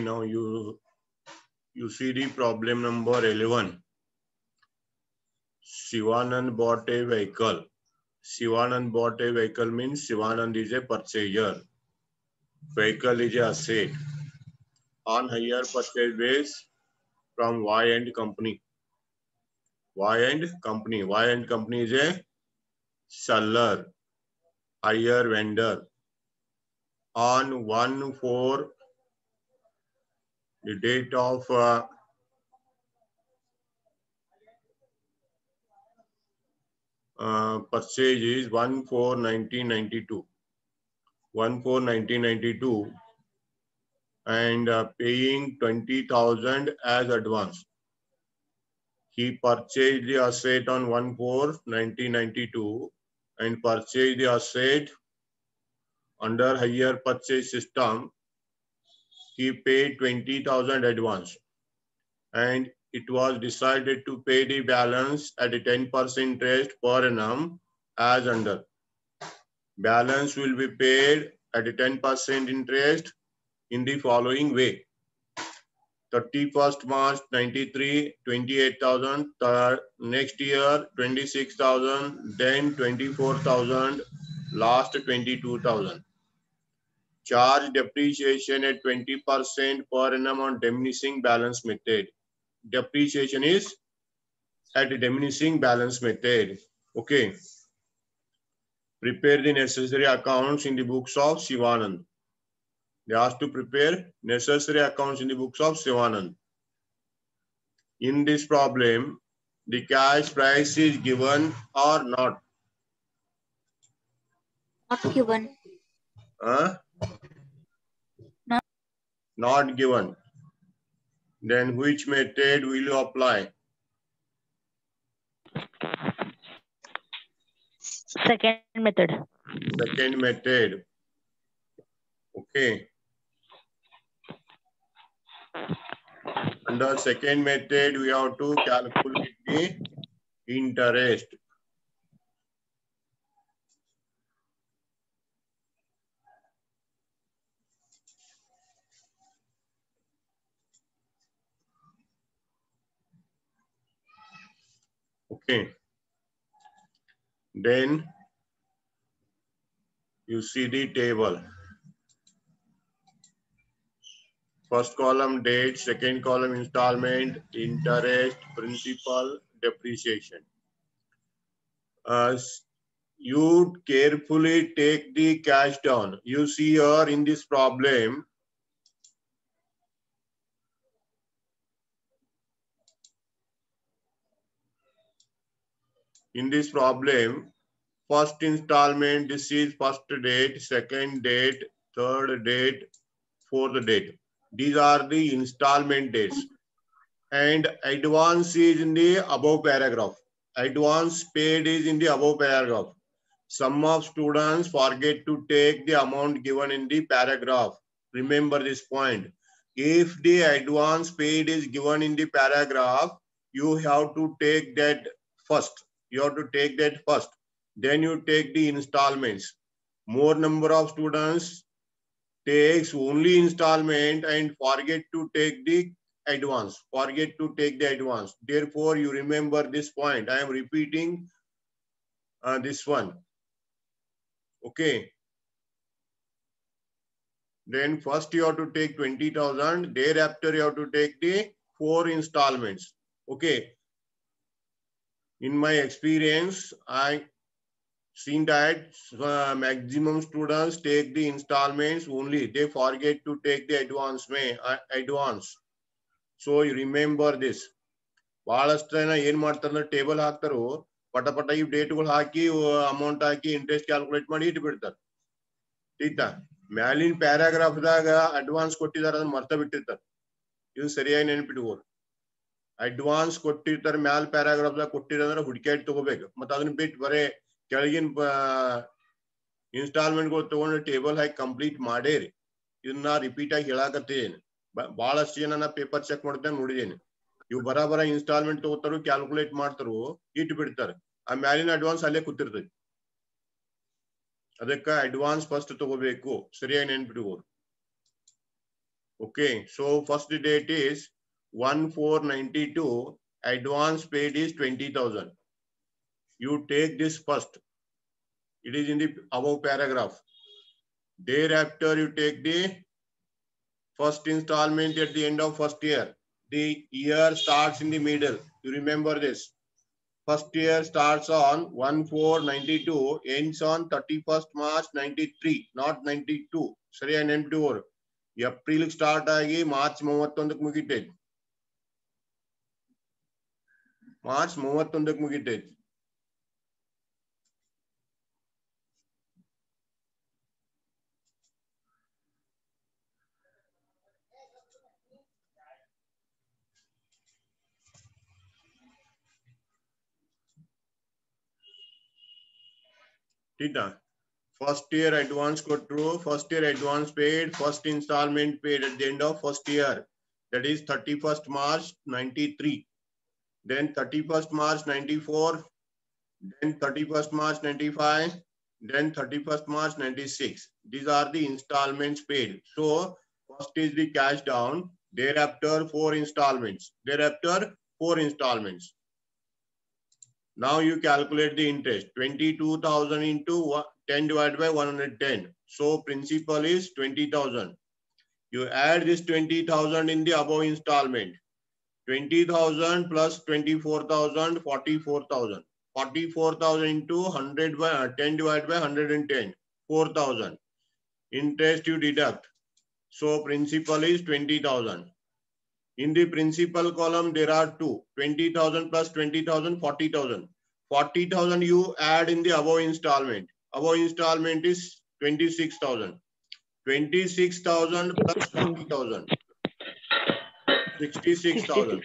Now you see the problem number 11. Shivanand bought a vehicle. Shivanand bought a vehicle means Shivanand is a purchaser. Vehicle is a asset. On hire purchase base from Y and Company. Y and Company. Y and Company is a seller, hire vendor. On 1/4, the date of purchase is 1/4/1992. 1/4/1992, and paying 20,000 as advance. He purchased the asset on 1/4/1992 and purchased the asset under hire purchase system. He paid 20,000 advance, and it was decided to pay the balance at a 10% interest per annum as under. Balance will be paid at a 10% interest in the following way. 31st March 93, 28,000, next year 26,000, then 24,000, last 22,000. Charge depreciation at 20% per annum on diminishing balance method. Depreciation is at a diminishing balance method. Okay. Prepare the necessary accounts in the books of Shivanand. They asked to prepare necessary accounts in the books of Shivanand. In this problem, the cash price is given or not? Not given. Not given. Then which method will you apply? Second method. Second method. Okay. Under second method, we have to calculate the interest. Okay. Then you see the table. First column date, second column installment, interest, principal, depreciation. You carefully take the cash down. You see here in this problem, first installment, this is first date, second date, third date, fourth date. These are the installment dates. And advance is in the above paragraph. Advance paid is in the above paragraph. Some of students forget to take the amount given in the paragraph. Remember this point. If the advance paid is given in the paragraph, you have to take that first. You have to take that first. Then you take the installments. More number of students takes only installment and forget to take the advance. Forget to take the advance. Therefore, you remember this point. I am repeating this one. Okay. Then first you have to take 20,000. Thereafter, you have to take the 4 installments. Okay. In my experience, I seen that maximum students take the installments only. They forget to take the advance. So you remember this. ಬಹಳಷ್ಟು ಜನ ಏನ್ ಮಾಡ್ತಾರೆ table ಹಾಕ್ತಾರೋ ಪಟ ಪಟ ಈ ಡೇಟ್ಗಳು ಹಾಕಿ amount ಹಾಕಿ interest calculate ಮಾಡಿ ಇಟ್ಬಿಡ್ತಾರೆ. ಆಯ್ತಾ? ಮ್ಯಾಲಿನ ಪ್ಯಾರಾಗ್ರಾಫ್ದಾಗ ಅಡ್ವಾನ್ಸ್ ಕೊಟ್ಟಿದ್ದಾರೆ ಅದನ್ನ ಮರ್ತ ಬಿಟ್ಟಿರ್ತಾರೆ. ಇದು ಸರಿಯಾಗಿ ನೆನಪಿಟ್ಕೋರು. ಅಡ್ವಾನ್ಸ್ ಕೊಟ್ಟಿರ್ತಾರೆ ಮ್ಯಾಲ್ ಪ್ಯಾರಾಗ್ರಾಫ್ದಾಗ ಕೊಟ್ಟಿರೋದ್ರೆ ಹುಡುಕಾಡಿ ತಗೋಬೇಕು. ಮತ್ತೆ ಅದನ್ನ ಬಿಟ್ಟು ಬರೇ ಕೆಳಗಿನ ಇನ್ಸ್ಟಾಲ್ಮೆಂಟ್ಗಳು ತಗೊಂಡು ಟೇಬಲ್ ಹಾಕಿ ಕಂಪ್ಲೀಟ್ ಮಾಡೇರಿ. ಇದನ್ನ ರಿಪೀಟ್ ಆಗಿ ಹೇಳಾಕತ್ತೇನೆ. ಬಹಳಷ್ಟು ಜನ ನಾ ಪೇಪರ್ ಚೆಕ್ ಮಾಡ್ತೇನೆ ನೋಡಿದೇನೆ. ಇವು ಬರಾಬರ ಇನ್ಸ್ಟಾಲ್ಮೆಂಟ್ ತಗೋತಾರು, ಕ್ಯಾಲ್ಕುಲೇಟ್ ಮಾಡ್ತಾರು, ಇಟ್ಟು ಬಿಡ್ತಾರೆ. ಆ ಮ್ಯಾಲಿನ ಅಡ್ವಾನ್ಸ್ ಅಲ್ಲೇ ಕೂತಿರ್ತೈತಿ. ಅದಕ್ಕ ಅಡ್ವಾನ್ಸ್ ಫಸ್ಟ್ ತಗೋಬೇಕು. ಸರಿಯಾಗಿ ನೆನ್ಪಿಟ್ಕೋರು. Okay, so first date is 1492. Advance paid is 20,000. You take this first. It is in the above paragraph. Thereafter, you take the first installment at the end of first year. The year starts in the middle. You remember this. First year starts on 1492, ends on 31st March 93, not 92. Sorry, I named over. April start ಆಗಿ March 31ಕ್ಕೆ ಮುಗಿತೈತಿ. March 31ಕ್ಕೆ ಮುಗಿತೈತಿ. ठीक है. First year advance ಕೊಟ್ಟರು, first year advance paid, first installment paid at the end of first year. That is 31st March 93. Then 31st March 94. Then 31st March 95. Then 31st March 96. These are the installments paid. So first is the cash down. Thereafter 4 installments. Thereafter 4 installments. Now you calculate the interest. 22,000 into 10 divided by 110. So principal is 20,000. You add this 20,000 in the above installment. 20,000 plus 24,000, 44,000. 44,000 into 100 by 10 divided by 110. 4,000. Interest you deduct. So principal is 20,000. In the principal column, there are 2. 20,000 plus 20,000, 40,000. 40,000 you add in the above installment. Above installment is 26,000. 26,000 plus 40,000. 66,000.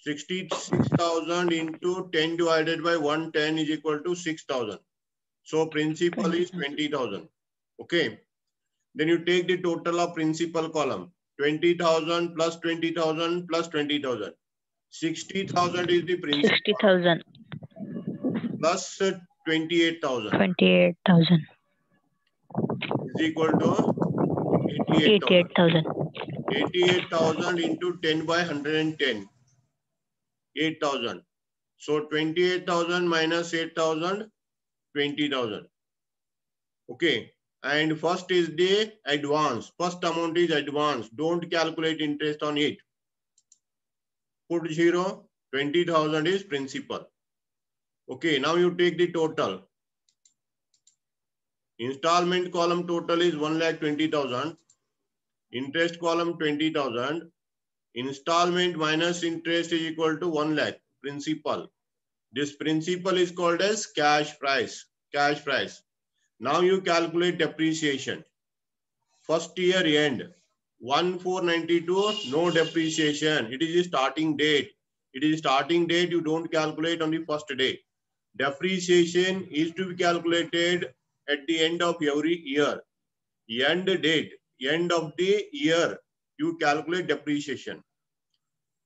66,000 into 10 divided by 110 is equal to 6,000. So principal is 20,000. Okay. Then you take the total of principal column. 20,000 plus 20,000 plus 20,000. 60,000 is the principal. 60,000 plus 28,000. 28,000 is equal to 88,000. 88,000 into 10 by 110. 8,000. So 28,000 minus 8,000, 20,000. Okay. And first is the advance. First amount is advance. Don't calculate interest on it. Put 0. 20,000 is principal. Okay. Now you take the total. Installment column total is 1,20,000. Interest column 20,000. Installment minus interest is equal to 1 lakh. Principal. This principal is called as cash price. Cash price. Now you calculate depreciation. First year end. 1492, no depreciation. It is the starting date. It is starting date. You don't calculate on the first day. Depreciation is to be calculated at the end of every year. End date. End of the year. You calculate depreciation.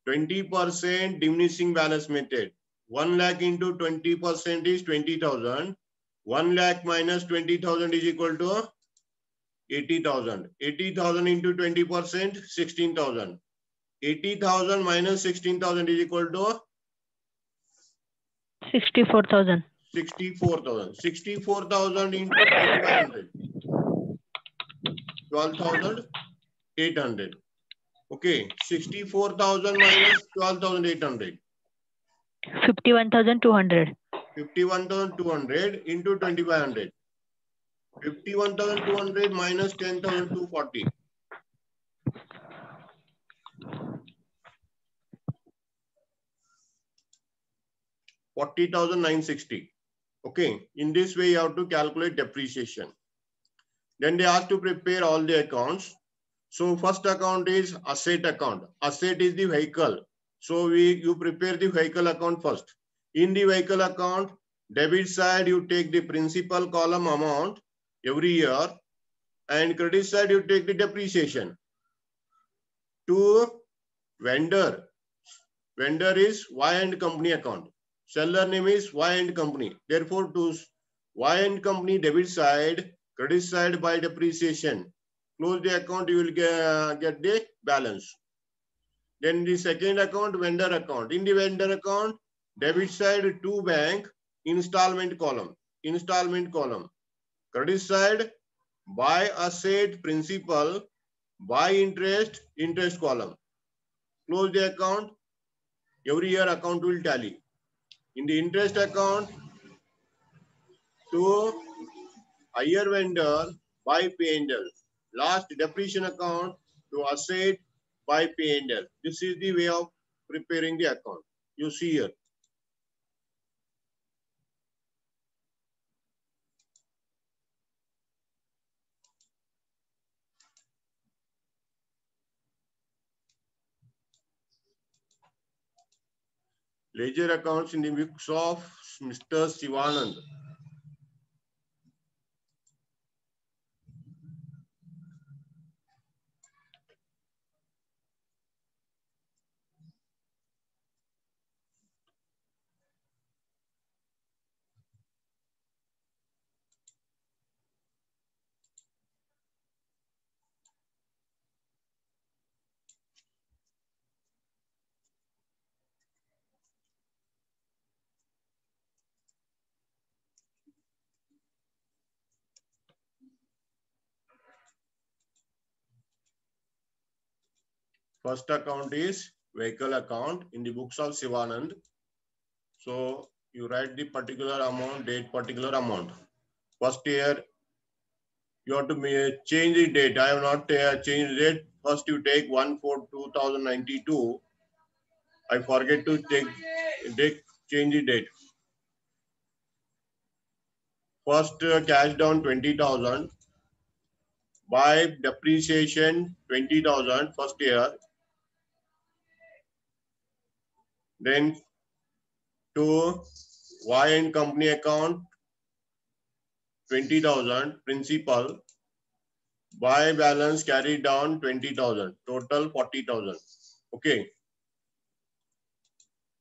20% diminishing balance method. 1 lakh into 20% is 20,000. 1 lakh minus 20,000 is equal to 80,000. 80,000 into 20%, 16,000. 80,000 minus 16,000 is equal to 64,000. 64,000. 64,000 into 2,500. 12,800. Okay. 64,000 minus 12,800. 51,200. 51,200 into 2,500. 51,200 minus 10,240. 40,960. Okay. In this way, you have to calculate depreciation. Then they ask to prepare all the accounts. So first account is asset account. Asset is the vehicle. So you prepare the vehicle account first. In the vehicle account, debit side, you take the principal column amount every year, and credit side, you take the depreciation. To vendor. Vendor is Y and company account. Seller name is Y and company. Therefore, to Y and company debit side, credit side by depreciation. Close the account, you will get the balance. Then the second account, vendor account. In the vendor account, debit side, to bank, installment column. Credit side, buy asset, principal, buy interest, interest column. Close the account. Every year account will tally. In the interest account, to higher vendor, buy P&L. Last depreciation account, to asset, buy P&L. This is the way of preparing the account. You see here. Ledger accounts in the books of Mr. Sivanand. First account is vehicle account in the books of Sivanand. So you write the particular amount, date, particular amount. First year, you have to change the date. I have not changed the date. First you take 1/4/2092. I forget to change the date. First cash down 20,000. By depreciation 20,000 first year. Then to Y and company account 20,000 principal. Buy balance carried down 20,000. Total 40,000. Okay.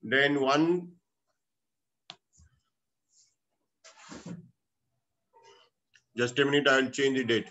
Then just a minute, I will change the date.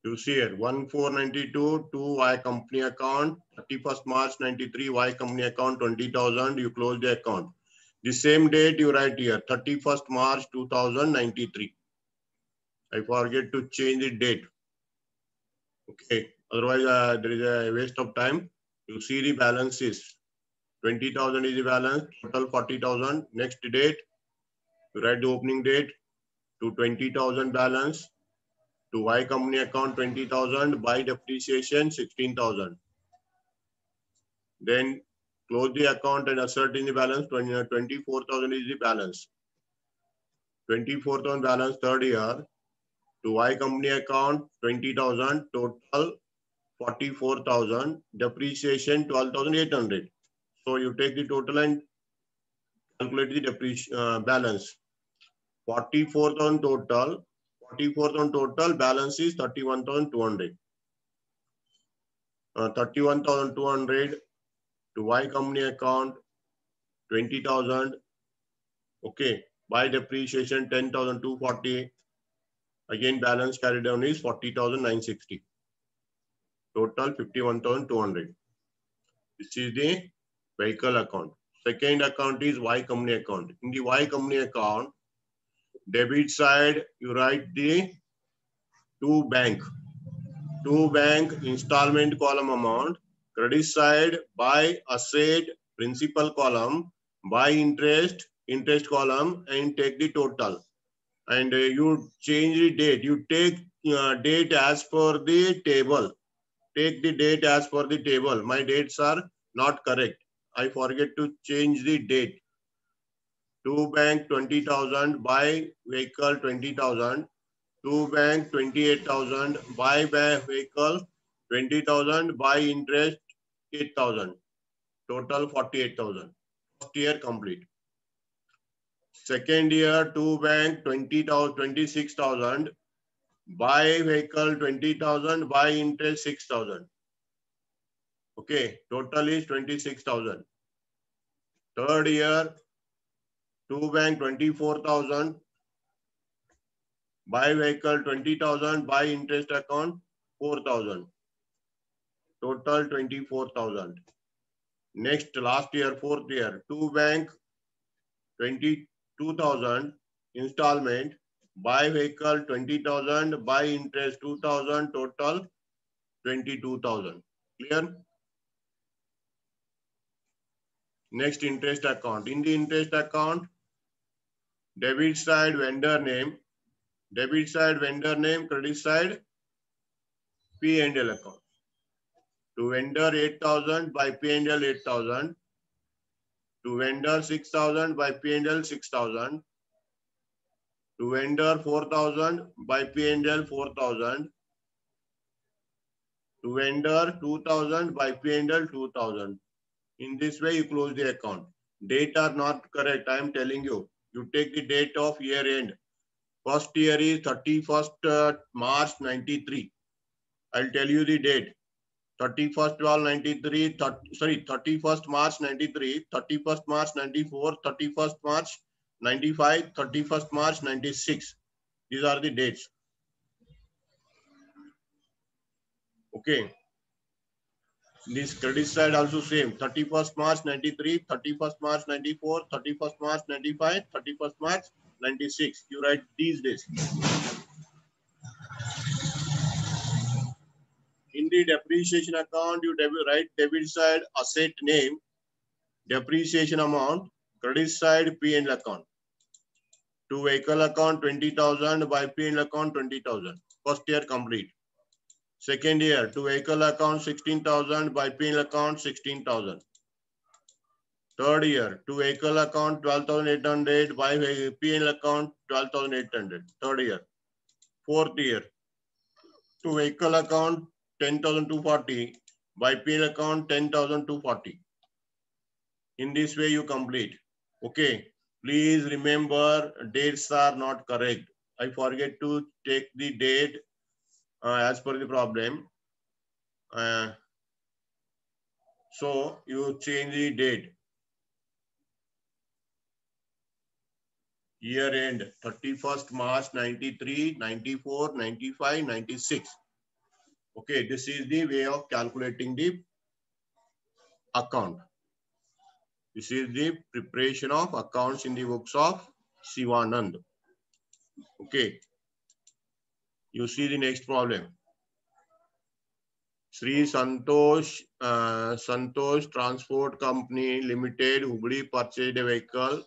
You see here 1/4/92 to Y company account, 31st March 93 Y company account 20,000. You close the account. The same date you write here 31st March 2093. I forget to change the date. Okay, otherwise there is a waste of time. You see the balance is 20,000 is the balance, total 40,000. Next date, you write the opening date to 20,000 balance. To Y company account 20,000, by depreciation 16,000. Then close the account and assert in the balance 24,000 is the balance. 24,000 balance third year. To Y company account 20,000, total 44,000, depreciation 12,800. So you take the total and calculate the depreciation balance. 44,000 total. 44,000 total, balance is 31,200. 31,200 to Y company account 20,000. Okay, by depreciation 10,240. Again, balance carried down is 40,960. Total 51,200. This is the vehicle account. Second account is Y company account. In the Y company account, debit side, you write the to bank installment column amount. Credit side, by asset, principal column, by interest column, and take the total. And you change the date. You take date as per the table. Take the date as per the table. My dates are not correct. I forget to change the date. To bank 20,000, buy vehicle 20,000. To bank 28,000, buy vehicle 20,000, buy interest 8,000. Total 48,000. First year complete. Second year, to bank 20,000, 26,000, buy vehicle 20,000, buy interest 6,000. Okay, total is 26,000. Third year, to bank 24,000, buy vehicle 20,000, buy interest account 4,000. Total 24,000. Next, last year, fourth year, to bank 22,000, installment, buy vehicle 20,000, buy interest 2,000, total 22,000. Clear? Next, interest account. In the interest account, debit side vendor name, credit side P&L account. To vendor 8,000, by P&L 8,000. To vendor 6,000, by P&L 6,000. To vendor 4,000, by P&L 4,000. To vendor 2,000, by P&L 2,000. In this way, you close the account. Date are not correct. I am telling you. You take the date of year end. First year is 31st March 93. I'll tell you the date. 31st March 93, 31st March 94, 31st March 95, 31st March 96. These are the dates. Okay. This credit side also same. 31st March 93, 31st March 94, 31st March 95, 31st March 96. You write these days. In the depreciation account, you write debit side asset name, depreciation amount, credit side P&L account. To vehicle account 20,000, by P&L account 20,000. First year complete. Second year, to vehicle account 16,000, by P&L account 16,000. Third year, to vehicle account 12,800, by P&L account 12,800. Third year. Fourth year, to vehicle account 10,240, by P&L account 10,240. In this way you complete. Okay. Please remember, dates are not correct. I forget to take the date as per the problem. So you change the date. Year end 31st March 93, 94, 95, 96. Okay, this is the way of calculating the account. This is the preparation of accounts in the books of Sivanand. Okay. You see the next problem. Sri Santosh Transport Company Limited, Hubli, purchased a vehicle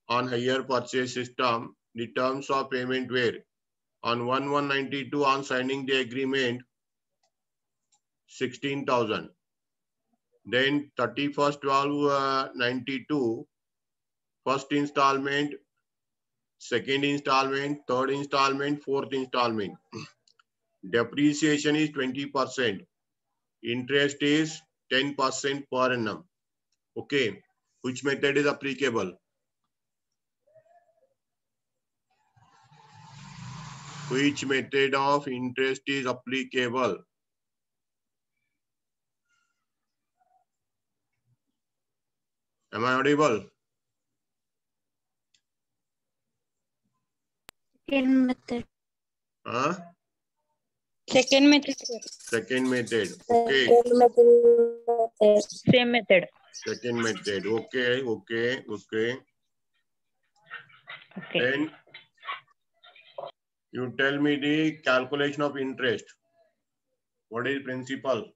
on hire purchase system. The terms of payment were on 1/1/92 on signing the agreement 16,000. Then 31st 12/92 first installment, second installment, third installment, fourth installment. Depreciation is 20%. Interest is 10% per annum. Okay. Which method is applicable? Which method of interest is applicable? Am I audible? Second method. Huh? Second method. Second method. Okay. Second method. method. Same method. Second method. Okay. Okay. Then you tell me the calculation of interest. What is principal?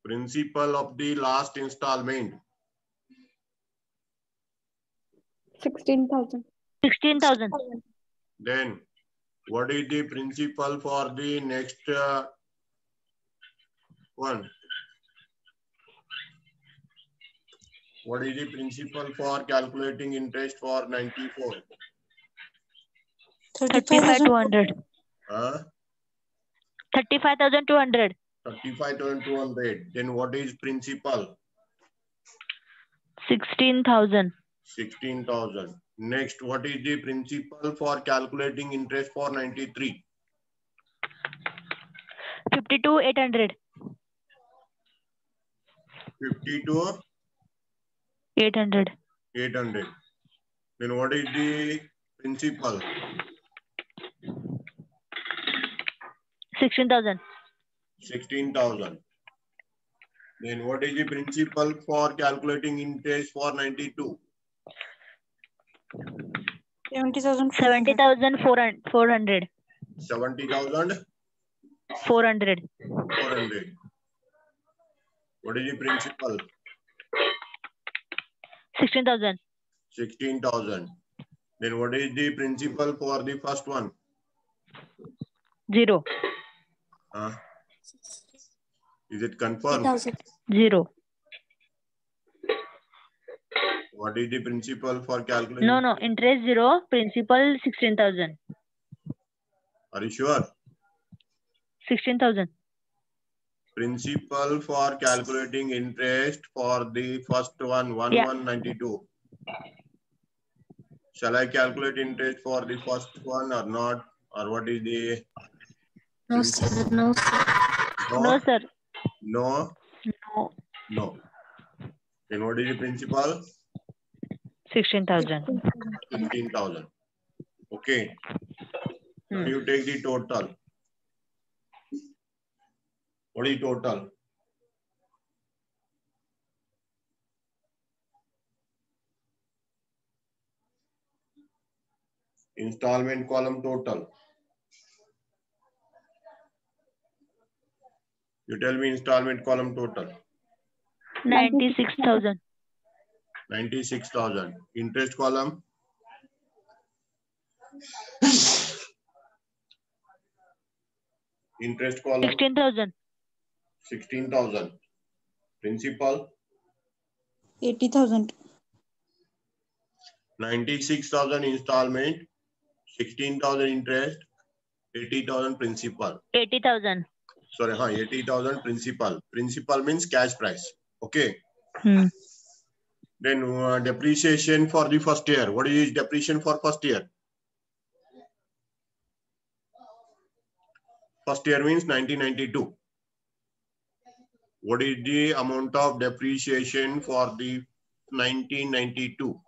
Principal of the last installment. 16,000. 16,000. Then what is the principal for the next one? What is the principal for calculating interest for 94? 35,200. 35,200. 35,200. Then what is principal? 16,000. 16,000. Next, what is the principal for calculating interest for 93? 52,800. 52, 800. 800. Then what is the principal? 16,000. 16,000. Then what is the principal for calculating interest for 92? 70,000. 70,400. 70,400. 400. What is the principal? 16,000. 16,000. Then what is the principal for the first one? 0. Is it confirmed? 0. What is the principal for calculating? No. Interest 0. Principal 16,000. Are you sure? 16,000. Principal for calculating interest for the first one, 1192. Shall I calculate interest for the first one or not? Or what is the... No, sir. No, sir. No, sir. No. No. No. Then what is the principal? 16,000. 16,000. Okay. Now you take the total. What is total? Installment column total. You tell me installment column total. 96,000. 96,000. Interest column. Interest column. 16,000. 16,000. Principal. 80,000. 96,000 installment. 16,000 interest. 80,000 principal. 80,000. Sorry, 80,000 principal. Principal means cash price. Okay. Then depreciation for the first year. What is depreciation for first year? First year means 1992. What is the amount of depreciation for the 1992?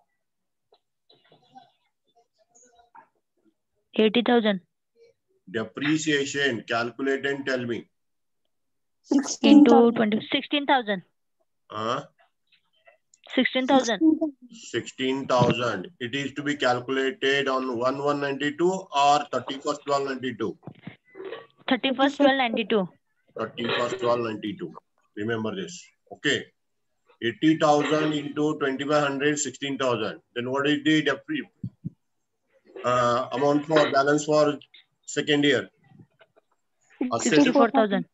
80,000. Depreciation, calculate and tell me. Into 20. 16,000. 16,000. 16,000. It is to be calculated on 1192 or 31st 1292. 31st 1292. 31st 1292. Remember this. Okay. 80,000 into 2,500, 16,000. Then what is the amount for balance for second year? 64,000.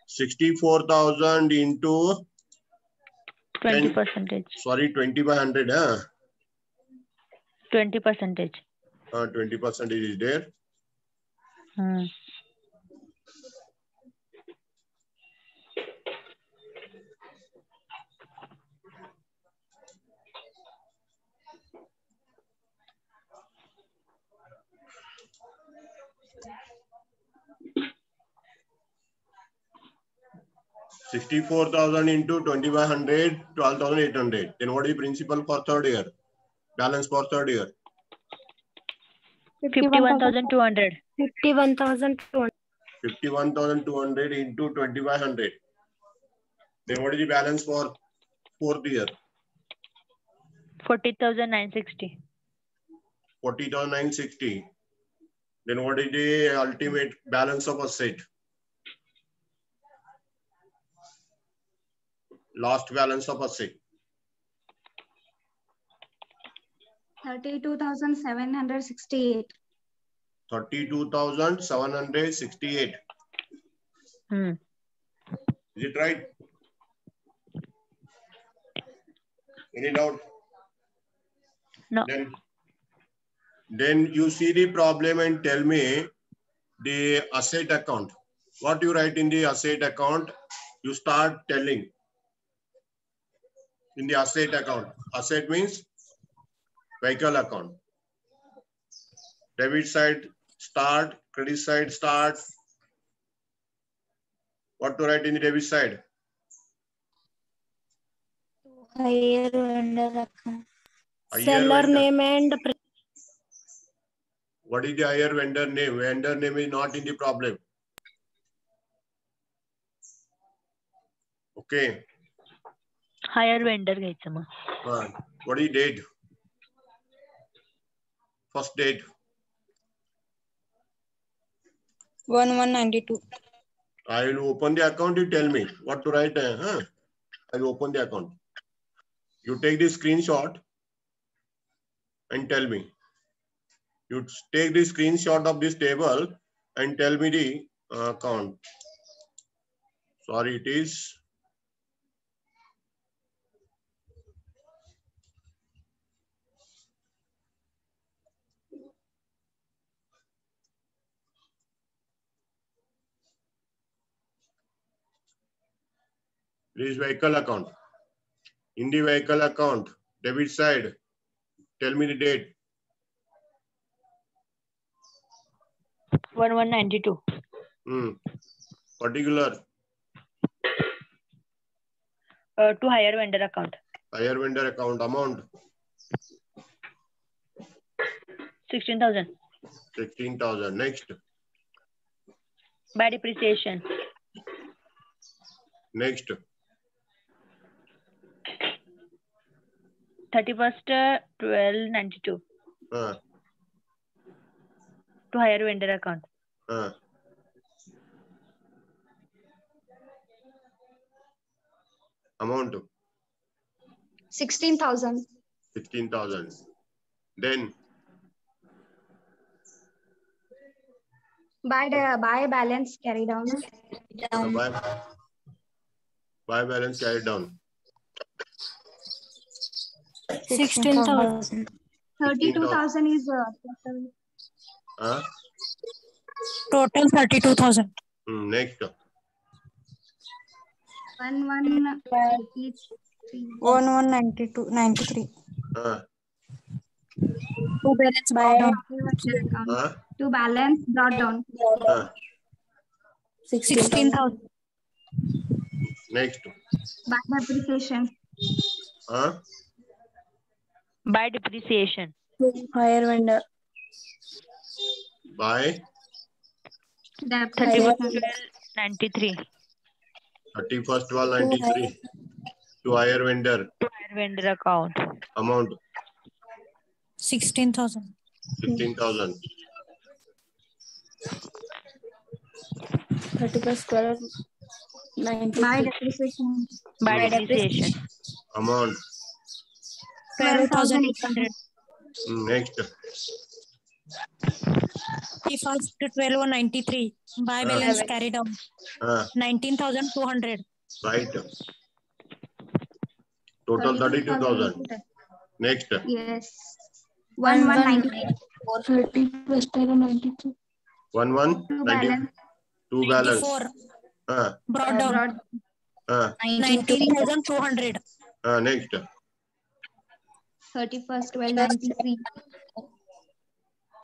64,000 into 20%. Sorry, 2,500. 20%. 20% is there. 64,000 into 2,500, 12,800. Then what is principal for third year? Balance for third year? 51,200. 51,200. 51,200 into 2,500. Then what is the balance for fourth year? 40,960. 40,960. Then what is the ultimate balance of asset? Last balance of asset. 32,768. 32,768. Is it right? Any doubt? No. Then you see the problem and tell me the asset account. What you write in the asset account, you start telling in the asset account. Asset means vehicle account. Debit side start, credit side start. What to write in the debit side? Higher vendor account. Seller name and what is the higher vendor name? Vendor name is not in the problem. Okay. Higher vendor घ्यायचं मग. What is date? First date. 1192. I will open the account. You tell me what to write. I will open the account. You take the screenshot and tell me. You take the screenshot of this table and tell me the account. Sorry, it is. This vehicle account. In the vehicle account, debit side, tell me the date. 1192. Particular. To higher vendor account. Higher vendor account amount. 16,000. 16,000. Next. By depreciation. Next. 31st 1292. To higher vendor account. Amount. 16,000. 16,000. Then. By balance carried down. By balance carried down. 16,000. 32,000 is total 32,000. Next. 1193. To balance brought down. To balance brought down. 16,000. Next. By depreciation. By depreciation. Higher vendor. By 31st 1293. 31st 1293. To higher vendor. To higher vendor account. Amount. 16,000. 16,000. 31st 1293. By depreciation. By depreciation. Amount. 12,800. Next. 31st to 12,193. By balance carried down. 19,200. Right. Total 32,000. Next. Yes. 1193. 1192. To balance. 94. Brought down. 19,200. Next. 31st 1293.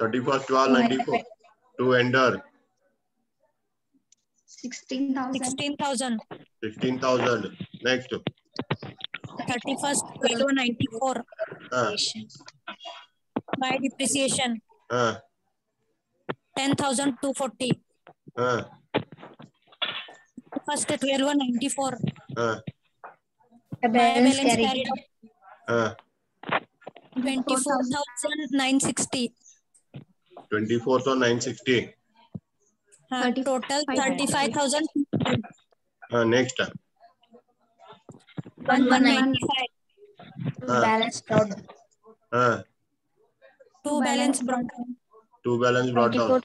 31st 1294. To enter. 16,000. 16,000. 16,000. Next. 31st 12,194. By depreciation. 10,240. 31st 12/94. The By balance balance carried. carried out 24,000. 24,960. 24th or 960. Total 35,000. Next. 195. Balance brought. Two balance brought down. Two balance brought down.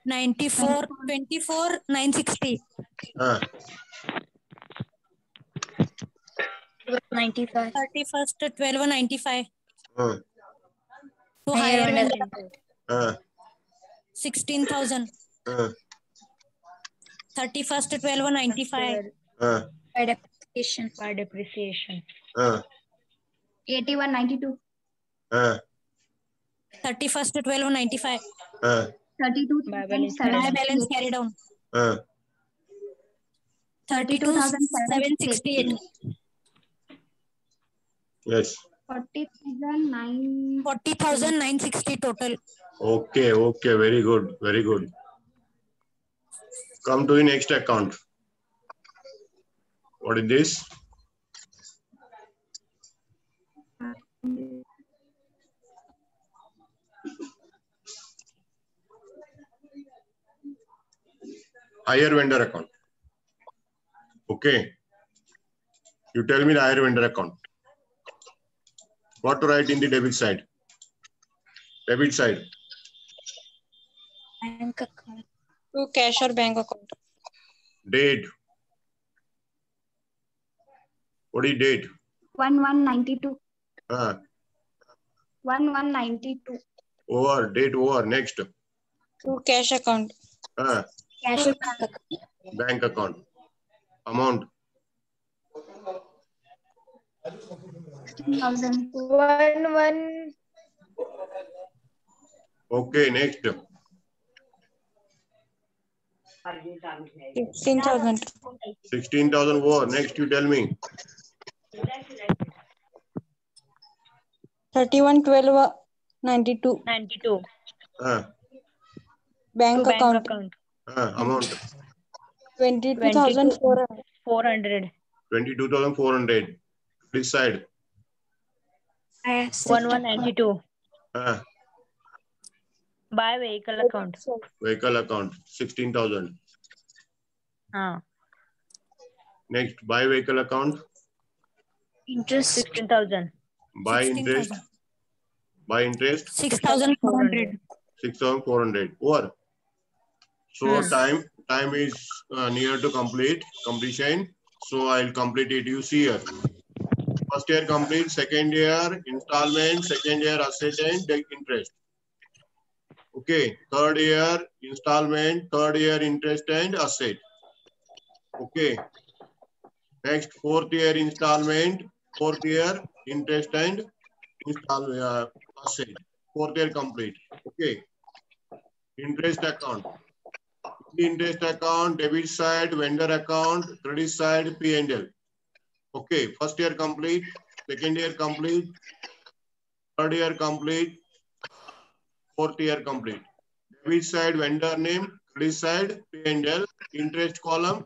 24,960. 95. 31st 12/95. Uh, To Higher higher vendor. vendor 16,000. 31st 12/95. By depreciation. By depreciation. 8192. 31st 12/95. 32,768. By balance carried down 32,768. Yes. 40,009. 40,960 total. Okay. Very good. Very good. Come to the next account. What is this? Higher vendor account. Okay. You tell me the higher vendor account. What to write in the debit side? Debit side. Bank account. To cash or bank account. Date. What is date? 1192. 1192. Over. Date over. Next. To cash account. Cash bank account. Bank account. Amount. 16,000. Okay. Next. 16,000. 16,000 over. Next. You tell me. 31/12/92. 92. Bank To bank account. account. Amount. 22,400. 400. 22,400. This side. 1192. By vehicle account. Vehicle account. 16,000. Next. By vehicle account. Interest. 16,000. By 16,000. interest. By interest. 6,400. 6,400. Over. So Yes. time is near to completion. So I'll complete it. You see here. First year complete, second year installment, second year asset and interest. Okay. Third year installment, third year interest and asset. Okay. Next, fourth year installment, fourth year interest and asset. Fourth year complete. Okay. Interest account. Interest account, debit side, vendor account, credit side, P&L. Okay. First year complete, second year complete, third year complete, fourth year complete. Debit side, vendor name, credit side, P&L, interest column,